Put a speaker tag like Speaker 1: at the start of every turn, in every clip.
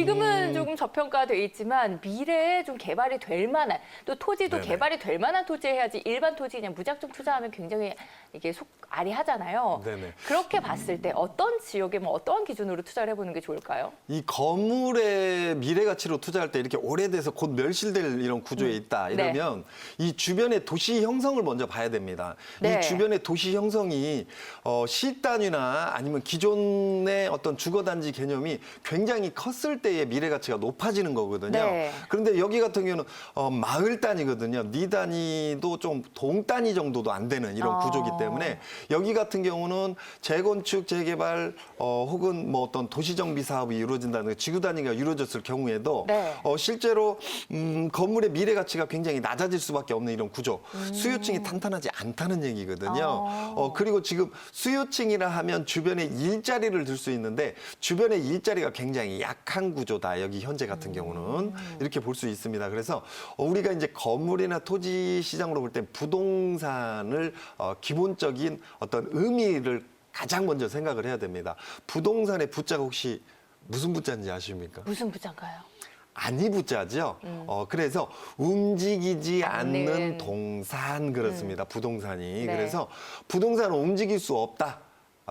Speaker 1: 지금은 조금 저평가돼 있지만 미래에 좀 개발이 될 만한 또 토지도
Speaker 2: 네네.
Speaker 1: 개발이 될 만한 토지 해야지 일반 토지 그냥 무작정 투자하면 굉장히 이게 아리하잖아요.
Speaker 2: 네네.
Speaker 1: 그렇게 봤을 때 어떤 지역에 뭐 어떠한 기준으로 투자를 해보는 게 좋을까요?
Speaker 2: 이 건물의 미래 가치로 투자할 때 이렇게 오래돼서 곧 멸실될 이런 구조에 있다 이러면 이 주변의 도시 형성을 먼저 봐야 됩니다.
Speaker 1: 네.
Speaker 2: 이 주변의 도시 형성이 시단위나 아니면 기존의 어떤 주거단지 개념이 굉장히 컸을 때의 미래 가치가 높아지는 거거든요.
Speaker 1: 네.
Speaker 2: 그런데 여기 같은 경우는 마을 단위거든요. 리 단위도 좀 동 단위 정도도 안 되는 이런 구조기 때문에 여기 같은 경우는 재건축, 재개발 혹은 뭐 어떤 도시정비 사업이 이루어진다는 지구 단위가 이루어졌을 경우에도
Speaker 1: 네.
Speaker 2: 실제로 건물의 미래 가치가 굉장히 낮아질 수밖에 없는 이런 구조. 수요층이 탄탄하지 않다는 얘기거든요. 그리고 지금 수요층이라 하면 주변에 일자리를 들 수 있는데 주변에 일자리가 굉장히 약한 구조다. 여기 현재 같은 경우는 이렇게 볼 수 있습니다. 그래서 우리가 이제 건물이나 토지 시장으로 볼 때 부동산을 기본적인 어떤 의미를 가장 먼저 생각을 해야 됩니다. 부동산의 부자가 혹시 무슨 부자인지 아십니까?
Speaker 1: 무슨 부자인가요?
Speaker 2: 아니 부자죠. 그래서 움직이지 않는
Speaker 1: 않는.
Speaker 2: 동산 그렇습니다. 부동산이.
Speaker 1: 네.
Speaker 2: 그래서 부동산은 움직일 수 없다.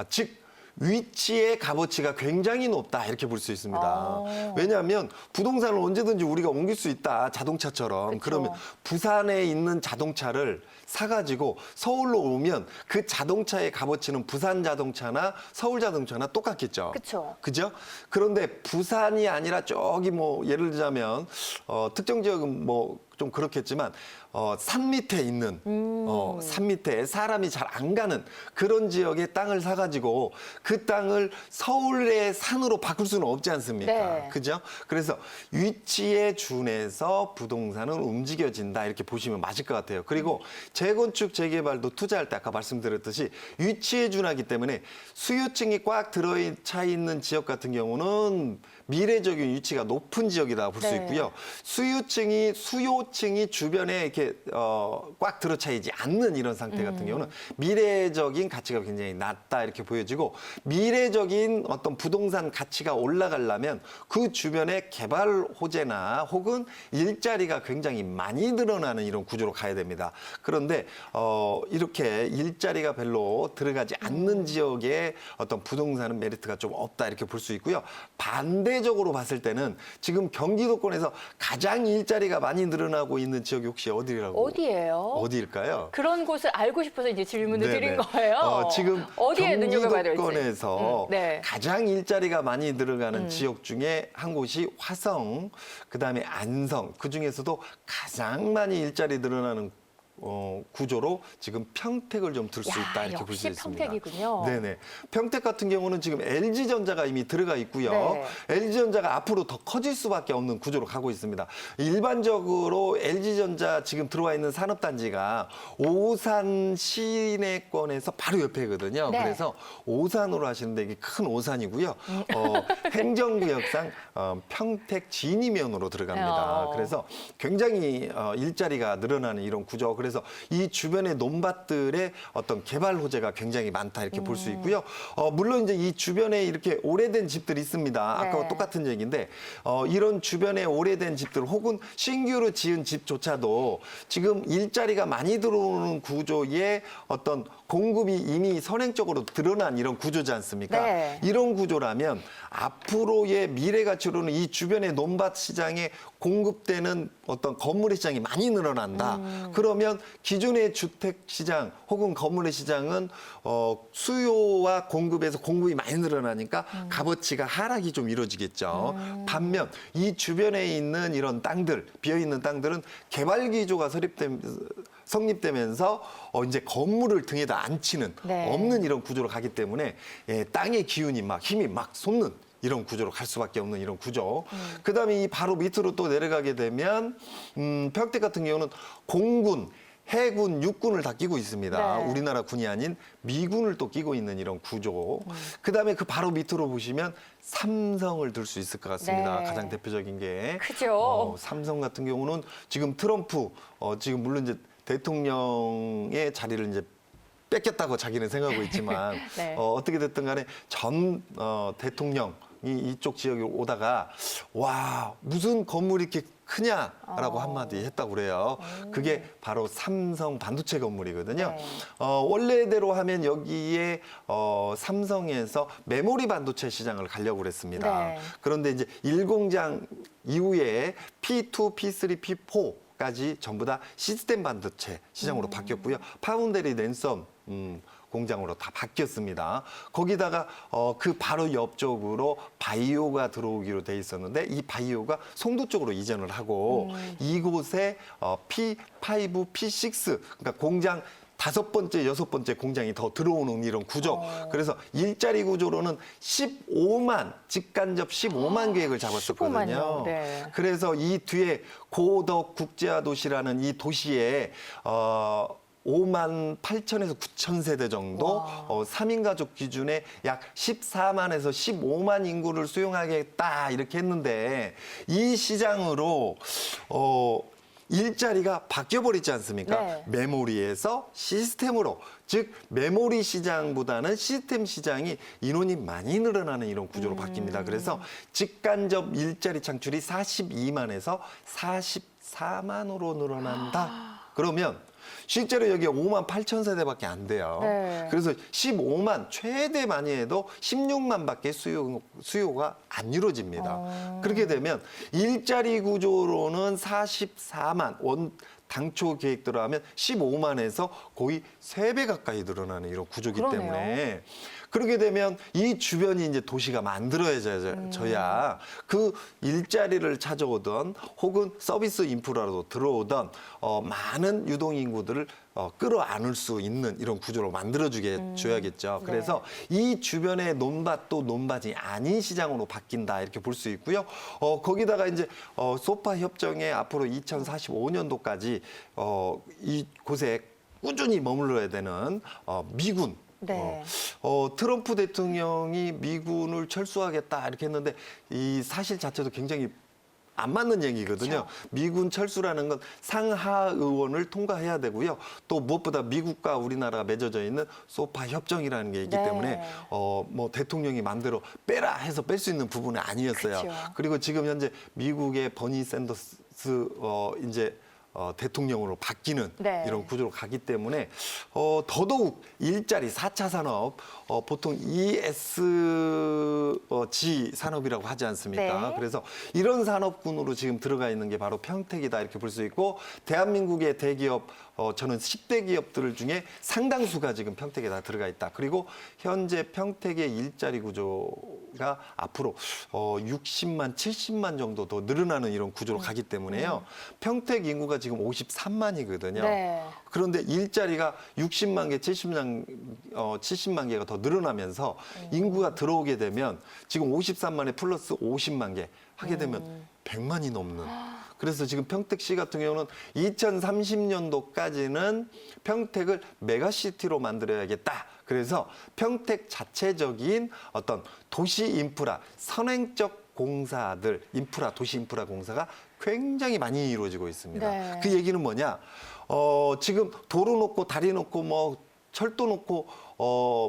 Speaker 2: 즉 위치의 값어치가 굉장히 높다 이렇게 볼 수 있습니다. 왜냐하면 부동산을 언제든지 우리가 옮길 수 있다. 자동차처럼.
Speaker 1: 그쵸.
Speaker 2: 그러면 부산에 있는 자동차를 사가지고 서울로 오면 그 자동차의 값어치는 부산 자동차나 서울 자동차나 똑같겠죠.
Speaker 1: 그쵸.
Speaker 2: 그죠? 그런데 부산이 아니라 저기 뭐 예를 들자면 특정 지역은 뭐 좀 그렇겠지만 산 밑에 있는 산 밑에 사람이 잘 안 가는 그런 지역의 땅을 사가지고 그 땅을 서울의 산으로 바꿀 수는 없지 않습니까?
Speaker 1: 네.
Speaker 2: 그죠? 그래서 위치에 준해서 부동산은 움직여진다 이렇게 보시면 맞을 것 같아요. 그리고 재건축 재개발도 투자할 때 아까 말씀드렸듯이 위치에 준하기 때문에 수요층이 꽉 들어차 있는 지역 같은 경우는 미래적인 위치가 높은 지역이다 볼 수
Speaker 1: 네.
Speaker 2: 있고요. 수요층이 주변에 이렇게 꽉 들어차이지 않는 이런 상태 같은 경우는 미래적인 가치가 굉장히 낮다 이렇게 보여지고 미래적인 어떤 부동산 가치가 올라가려면 그 주변에 개발 호재나 혹은 일자리가 굉장히 많이 늘어나는 이런 구조로 가야 됩니다. 그런데 이렇게 일자리가 별로 들어가지 않는 지역에 어떤 부동산은 메리트가 좀 없다 이렇게 볼 수 있고요. 반대적으로 봤을 때는 지금 경기도권에서 가장 일자리가 많이 늘어나고 있는 지역이 혹시 어디라고?
Speaker 1: 어디예요?
Speaker 2: 어디일까요?
Speaker 1: 그런 곳을 알고 싶어서 이제 질문을
Speaker 2: 네네.
Speaker 1: 드린 거예요.
Speaker 2: 지금
Speaker 1: 어디에 눈여겨봐야 될지.
Speaker 2: 경기도권에서
Speaker 1: 네.
Speaker 2: 가장 일자리가 많이 들어가는 지역 중에 한 곳이 화성, 그다음에 안성, 그중에서도 가장 많이 일자리 늘어나는 구조로 지금 평택을 좀 들 수
Speaker 1: 야,
Speaker 2: 있다 이렇게 볼 수
Speaker 1: 역시
Speaker 2: 있습니다.
Speaker 1: 평택이군요.
Speaker 2: 네네. 평택 같은 경우는 지금 LG전자가 이미 들어가 있고요.
Speaker 1: 네.
Speaker 2: LG전자가 앞으로 더 커질 수밖에 없는 구조로 가고 있습니다. 일반적으로 LG전자 지금 들어와 있는 산업단지가 오산 시내권에서 바로 옆에거든요.
Speaker 1: 네.
Speaker 2: 그래서 오산으로 하시는데 이게 큰 오산이고요. 행정구역상 평택 진이면으로 들어갑니다. 그래서 굉장히 일자리가 늘어나는 이런 구조. 그래서 이 주변의 논밭들의 어떤 개발 호재가 굉장히 많다 이렇게 볼 수 있고요. 물론 이제 이 주변에 이렇게 오래된 집들이 있습니다. 아까와
Speaker 1: 네.
Speaker 2: 똑같은 얘기인데 이런 주변에 오래된 집들 혹은 신규로 지은 집조차도 지금 일자리가 많이 들어오는 구조의 어떤 공급이 이미 선행적으로 드러난 이런 구조지 않습니까?
Speaker 1: 네.
Speaker 2: 이런 구조라면 앞으로의 미래 가치로는 이 주변의 논밭 시장에 공급되는 어떤 건물의 시장이 많이 늘어난다. 그러면 기존의 주택 시장 혹은 건물의 시장은 수요와 공급에서 공급이 많이 늘어나니까 값어치가 하락이 좀 이루어지겠죠. 반면 이 주변에 있는 이런 땅들, 비어있는 땅들은 개발 기조가 성립되면서 이제 건물을 등에다 앉히는
Speaker 1: 네.
Speaker 2: 없는 이런 구조로 가기 때문에 땅의 기운이 막 힘이 막 솟는 이런 구조로 갈 수밖에 없는 이런 구조. 그다음에 이 바로 밑으로 또 내려가게 되면 평택 같은 경우는 공군, 해군, 육군을 다 끼고 있습니다.
Speaker 1: 네.
Speaker 2: 우리나라 군이 아닌 미군을 또 끼고 있는 이런 구조. 그다음에 그 바로 밑으로 보시면 삼성을 들 수 있을 것 같습니다.
Speaker 1: 네.
Speaker 2: 가장 대표적인 게.
Speaker 1: 크죠.
Speaker 2: 삼성 같은 경우는 지금 트럼프, 지금 물론 이제 대통령의 자리를 이제 뺏겼다고 자기는 생각하고 있지만
Speaker 1: 네.
Speaker 2: 어떻게 됐든 간에 전 대통령 이쪽 지역에 오다가 와 무슨 건물이 이렇게 크냐라고 한마디 했다고 그래요. 그게 바로 삼성 반도체 건물이거든요.
Speaker 1: 네.
Speaker 2: 원래대로 하면 여기에 삼성에서 메모리 반도체 시장을 가려고 그랬습니다.
Speaker 1: 네.
Speaker 2: 그런데 이제 1공장 이후에 P2, P3, P4 까지 전부 다 시스템 반도체 시장으로 바뀌었고요. 파운드리 랜섬 공장으로 다 바뀌었습니다. 거기다가 그 바로 옆쪽으로 바이오가 들어오기로 돼 있었는데 이 바이오가 송도 쪽으로 이전을 하고 이곳에 P5, P6 그러니까 공장 5번째, 6번째 공장이 더 들어오는 이런 구조. 그래서 일자리 구조로는 15만, 직간접 15만 계획을 잡았었거든요.
Speaker 1: 15만요. 네.
Speaker 2: 그래서 이 뒤에 고덕 국제화 도시라는 이 도시에 5만 8천에서 9천 세대 정도, 3인 가족 기준에 약 14만에서 15만 인구를 수용하겠다 이렇게 했는데 이 시장으로 일자리가 바뀌어버리지 않습니까?
Speaker 1: 네.
Speaker 2: 메모리에서 시스템으로, 즉 메모리 시장보다는 시스템 시장이 인원이 많이 늘어나는 이런 구조로 바뀝니다. 그래서 직간접 일자리 창출이 42만에서 44만으로 늘어난다. 그러면 실제로 여기 5만 8천 세대밖에 안 돼요.
Speaker 1: 네.
Speaker 2: 그래서 15만 최대 많이 해도 16만밖에 수요가 안 이루어집니다. 그렇게 되면 일자리 구조로는 44만 당초 계획대로 하면 15만에서 거의 3배 가까이 늘어나는 이런 구조기
Speaker 1: 그러네요.
Speaker 2: 때문에 그렇게 되면 이 주변이 이제 도시가 만들어져야 그 일자리를 찾아오던 혹은 서비스 인프라로 들어오던 많은 유동 인구들을 끌어안을 수 있는 이런 구조로 만들어줘야겠죠. 그래서 이 주변의 논밭도 논밭이 아닌 시장으로 바뀐다 이렇게 볼 수 있고요. 거기다가 이제 소파 협정에 앞으로 2045년도까지 이곳에 꾸준히 머물러야 되는 미군.
Speaker 1: 네.
Speaker 2: 트럼프 대통령이 미군을 철수하겠다 이렇게 했는데 이 사실 자체도 굉장히 안 맞는 얘기거든요.
Speaker 1: 그렇죠.
Speaker 2: 미군 철수라는 건 상하의원을 통과해야 되고요. 또 무엇보다 미국과 우리나라가 맺어져 있는 소파 협정이라는 게 있기
Speaker 1: 네.
Speaker 2: 때문에 뭐 대통령이 마음대로 빼라 해서 뺄 수 있는 부분은 아니었어요.
Speaker 1: 그렇죠.
Speaker 2: 그리고 지금 현재 미국의 버니 샌더스 이제 대통령으로 바뀌는
Speaker 1: 네.
Speaker 2: 이런 구조로 가기 때문에 더더욱 일자리 4차 산업 보통 ESG 산업이라고 하지 않습니까?
Speaker 1: 네.
Speaker 2: 그래서 이런 산업군으로 지금 들어가 있는 게 바로 평택이다 이렇게 볼 수 있고 대한민국의 대기업 저는 10대 기업들 중에 상당수가 지금 평택에 다 들어가 있다. 그리고 현재 평택의 일자리 구조가 앞으로 60만, 70만 정도 더 늘어나는 이런 구조로 가기 때문에요. 평택 인구가 지금 53만이거든요.
Speaker 1: 네.
Speaker 2: 그런데 일자리가 60만 개, 70만 개가 더 늘어나면서 인구가 들어오게 되면 지금 53만에 플러스 50만 개 하게 되면 100만이 넘는. 그래서 지금 평택시 같은 경우는 2030년도까지는 평택을 메가시티로 만들어야겠다. 그래서 평택 자체적인 어떤 도시 인프라, 선행적 공사들, 인프라, 도시 인프라 공사가 굉장히 많이 이루어지고 있습니다.
Speaker 1: 네.
Speaker 2: 그 얘기는 뭐냐? 지금 도로 놓고 다리 놓고 뭐 철도 놓고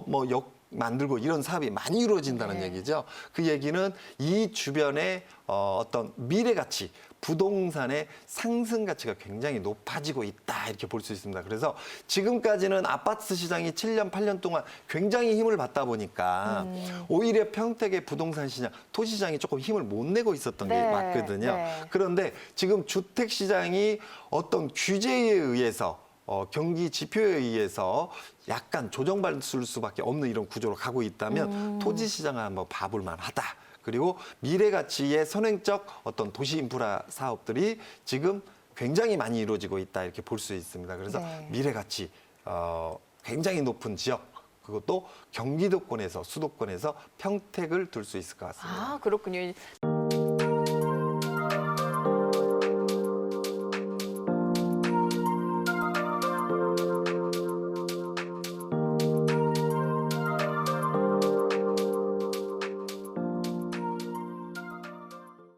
Speaker 2: 뭐 역 만들고 이런 사업이 많이 이루어진다는
Speaker 1: 네.
Speaker 2: 얘기죠. 그 얘기는 이 주변에 어떤 미래 가치, 부동산의 상승 가치가 굉장히 높아지고 있다 이렇게 볼 수 있습니다. 그래서 지금까지는 아파트 시장이 7년, 8년 동안 굉장히 힘을 받다 보니까 오히려 평택의 부동산 시장, 토지 시장이 조금 힘을 못 내고 있었던 게
Speaker 1: 네,
Speaker 2: 맞거든요.
Speaker 1: 네.
Speaker 2: 그런데 지금 주택 시장이 어떤 규제에 의해서 경기 지표에 의해서 약간 조정받을 수밖에 없는 이런 구조로 가고 있다면 토지 시장을 한번 봐볼 만하다. 그리고 미래 가치의 선행적 어떤 도시 인프라 사업들이 지금 굉장히 많이 이루어지고 있다 이렇게 볼 수 있습니다. 그래서
Speaker 1: 네.
Speaker 2: 미래 가치 굉장히 높은 지역 그것도 경기도권에서 수도권에서 평택을 둘 수 있을 것 같습니다.
Speaker 1: 아, 그렇군요.